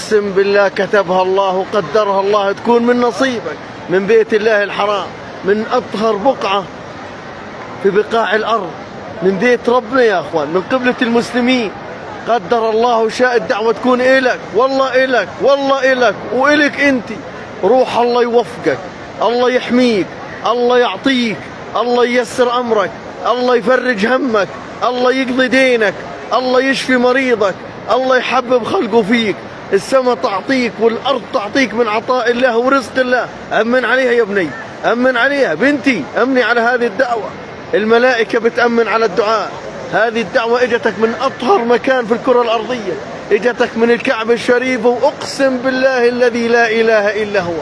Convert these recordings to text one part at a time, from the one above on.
أقسم بالله كتبها الله وقدرها الله تكون من نصيبك، من بيت الله الحرام، من أطهر بقعة في بقاع الأرض، من بيت ربنا يا أخوان، من قبلة المسلمين. قدر الله وشاء الدعوة تكون إلك، والله إلك، والله إلك وإلك أنت. روح الله يوفقك، الله يحميك، الله يعطيك، الله ييسر أمرك، الله يفرج همك، الله يقضي دينك، الله يشفي مريضك، الله يحبب خلقه فيك. السماء تعطيك والأرض تعطيك من عطاء الله ورزق الله. أمن عليها يا ابني، أمن عليها بنتي، أمني على هذه الدعوة. الملائكة بتأمن على الدعاء. هذه الدعوة اجتك من أطهر مكان في الكرة الأرضية، اجتك من الكعبة الشريفة، وأقسم بالله الذي لا إله إلا هو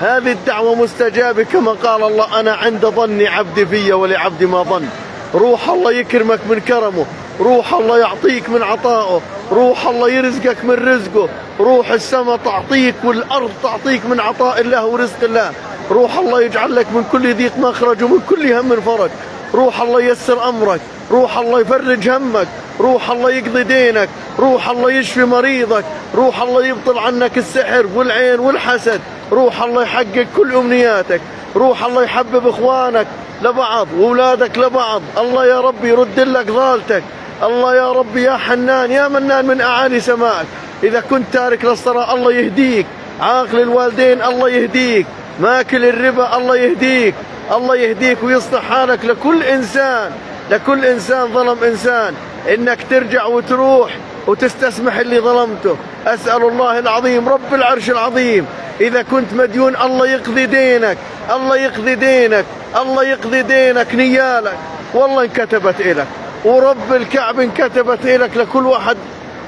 هذه الدعوة مستجابة كما قال الله: أنا عند ظن عبدي في ولعبدي ما ظن. روح الله يكرمك من كرمه، روح الله يعطيك من عطائه، روح الله يرزقك من رزقه، روح السماء تعطيك والأرض تعطيك من عطاء الله ورزق الله. روح الله يجعل لك من كل ضيق مخرج ومن كل هم فرج. روح الله ييسر أمرك، روح الله يفرج همك، روح الله يقضي دينك، روح الله يشفي مريضك، روح الله يبطل عنك السحر والعين والحسد، روح الله يحقق كل أمنياتك، روح الله يحبب إخوانك لبعض وأولادك لبعض. الله يا رب يرد لك ضالتك. الله يا رب يا حنان يا منان من أعالي سمائك. إذا كنت تارك للصلاة الله يهديك، عاقل الوالدين الله يهديك، ماكل الربا الله يهديك، الله يهديك ويصلح حالك. لكل إنسان ظلم إنسان إنك ترجع وتروح وتستسمح اللي ظلمته. أسأل الله العظيم رب العرش العظيم، إذا كنت مديون الله يقضي دينك، الله يقضي دينك، الله يقضي دينك نيالك. والله انكتبت إلك، ورب الكعبة انكتبت إلك. لكل واحد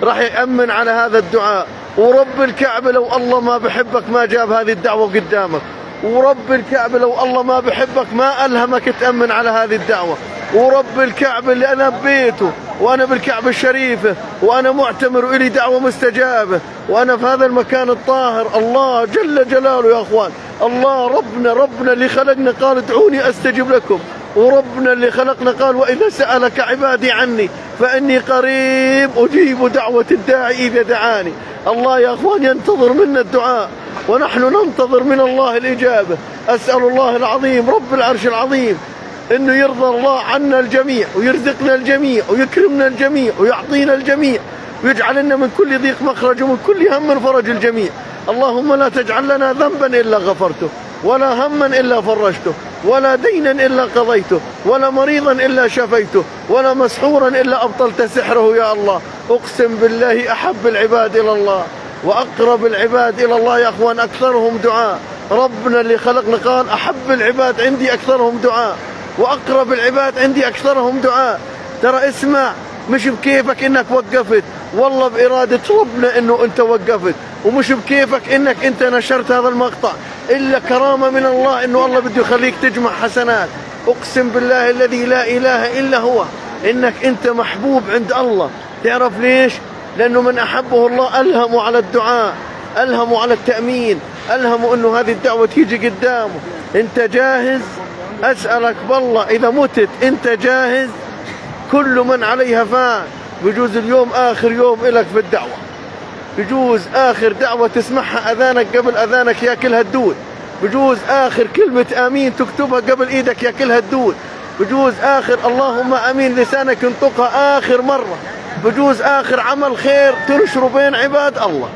راح يأمن على هذا الدعاء. ورب الكعبة لو الله ما بحبك ما جاب هذه الدعوة قدامك. ورب الكعبة لو الله ما بحبك ما ألهمك تأمن على هذه الدعوة. ورب الكعبة اللي أنا ببيته وأنا بالكعبة الشريفة وأنا معتمر وإلي دعوة مستجابة وأنا في هذا المكان الطاهر. الله جل جلاله يا أخوان، الله ربنا اللي خلقنا قال: ادعوني أستجب لكم. وربنا اللي خلقنا قال: وإذا سألك عبادي عني فإني قريب أجيب دعوة الداعي إذا دعاني. الله يا أخوان ينتظر منا الدعاء ونحن ننتظر من الله الإجابة. أسأل الله العظيم رب العرش العظيم إنه يرضى الله عنا الجميع ويرزقنا الجميع ويكرمنا الجميع ويعطينا الجميع ويجعل لنا من كل ضيق مخرج ومن كل هم فرج الجميع. اللهم لا تجعل لنا ذنبا إلا غفرته، ولا هما إلا فرجته، ولا دينا إلا قضيته، ولا مريضا إلا شفيته، ولا مسحورا إلا أبطلت سحره يا الله. أقسم بالله أحب العباد إلى الله وأقرب العباد إلى الله يا أخوان أكثرهم دعاء. ربنا اللي خلقنا قال: أحب العباد عندي أكثرهم دعاء، وأقرب العباد عندي أكثرهم دعاء. ترى اسمع، مش بكيفك إنك وقفت، والله بإرادة ربنا إنه أنت وقفت، ومش بكيفك إنك أنت نشرت هذا المقطع، إلا كرامة من الله إنه الله بده يخليك تجمع حسنات. أقسم بالله الذي لا إله إلا هو إنك أنت محبوب عند الله. تعرف ليش؟ لأنه من أحبه الله ألهموا على الدعاء، ألهموا على التأمين، ألهموا إنه هذه الدعوة تيجي قدامه. أنت جاهز؟ أسألك بالله إذا متت أنت جاهز؟ كل من عليها فان. بجوز اليوم آخر يوم إلك في الدعوة، بجوز آخر دعوة تسمعها أذانك قبل أذانك ياكلها الدود، بجوز آخر كلمة آمين تكتبها قبل إيدك ياكلها الدود، بجوز آخر اللهم آمين لسانك ينطقها آخر مرة، بجوز آخر عمل خير تنشره بين عباد الله.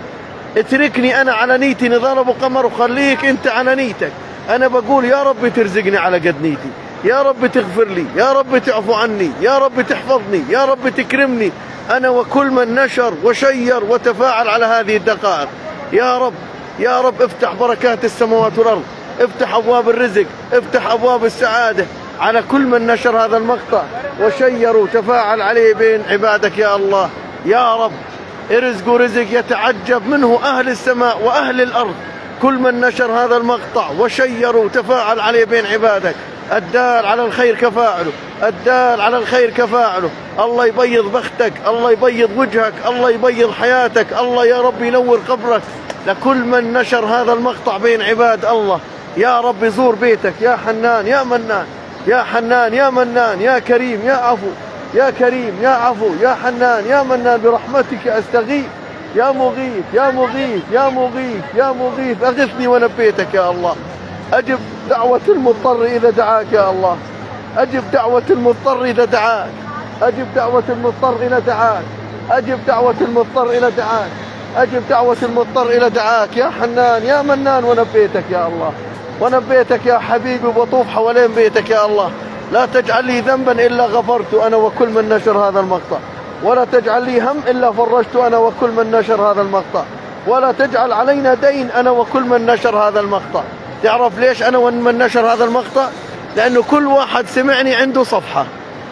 اتركني أنا على نيتي نظام أبو قمر وخليك أنت على نيتك. أنا بقول يا رب ترزقني على قد نيتي، يا رب تغفر لي، يا رب تعفو عني، يا رب تحفظني، يا رب تكرمني أنا وكل من نشر وشير وتفاعل على هذه الدقائق. يا رب يا رب افتح بركات السماوات والأرض، افتح أبواب الرزق، افتح أبواب السعادة على كل من نشر هذا المقطع وشير وتفاعل عليه بين عبادك يا الله. يا رب ارزق رزق يتعجب منه أهل السماء وأهل الأرض. كل من نشر هذا المقطع وشير وتفاعل عليه بين عبادك، الدال على الخير كفاعله، الدال على الخير كفاعله. الله يبيض بختك، الله يبيض وجهك، الله يبيض حياتك، الله يا رب ينور قبرك. لكل من نشر هذا المقطع بين عباد الله يا رب يزور بيتك يا حنان يا منان، يا حنان يا منان، يا كريم يا عفو، يا كريم يا عفو، يا حنان يا منان، برحمتك أستغيث يا مغيث يا مغيث يا مغيث يا مغيث، أغثني وأنا ببيتك يا الله. أجب دعوة المضطر إذا دعاك يا الله. أجب دعوة المضطر إذا دعاك. أجب دعوة المضطر إذا دعاك. أجب دعوة المضطر إذا دعاك. أجب دعوة المضطر إذا دعاك يا حنان يا منان، وأنا ببيتك يا الله. وأنا ببيتك يا حبيبي، وبطوف حوالين بيتك يا الله. لا تجعل لي ذنبا إلا غفرت أنا وكل من نشر هذا المقطع، ولا تجعل لي هم إلا فرجت أنا وكل من نشر هذا المقطع، ولا تجعل علينا دين أنا وكل من نشر هذا المقطع. تعرف ليش أنا ومن نشر هذا المقطع؟ لأنه كل واحد سمعني عنده صفحة،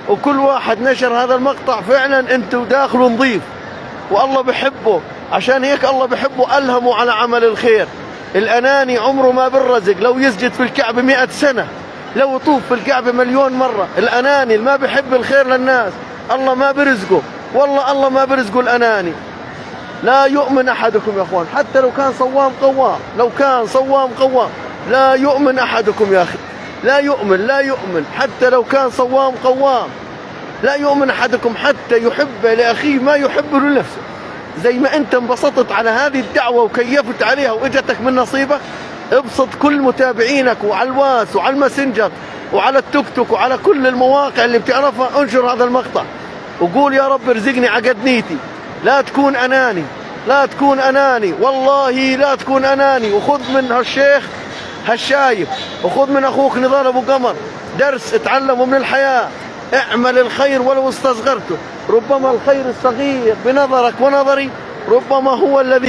وكل واحد نشر هذا المقطع فعلا انتوا داخله نظيف والله بحبه. عشان هيك الله بحبه ألهمه على عمل الخير. الأناني عمره ما بالرزق، لو يسجد في الكعبة 100 سنة، لو يطوف في الكعبة مليون مرة، الأناني اللي ما بحب الخير للناس الله ما برزقه، والله الله ما برزقه الأناني. لا يؤمن أحدكم يا أخوان، حتى لو كان صوام قوام، لو كان صوام قوام لا يؤمن أحدكم يا أخي، لا يؤمن، لا يؤمن، حتى لو كان صوام قوام لا يؤمن أحدكم حتى يحب لأخيه ما يحب لنفسه. زي ما أنت انبسطت على هذه الدعوة وكيفت عليها وإجتك من نصيبك، ابسط كل متابعينك وعلى الواس وعلى الماسنجر وعلى التيك توك وعلى كل المواقع اللي بتعرفها، انشر هذا المقطع وقول يا رب ارزقني عقد نيتي. لا تكون أناني، لا تكون أناني، والله لا تكون أناني. وخذ من هالشيخ هالشايب، وخذ من أخوك نضال أبو قمر درس اتعلمه من الحياة. اعمل الخير ولو استصغرته، ربما الخير الصغير بنظرك ونظري ربما هو الذي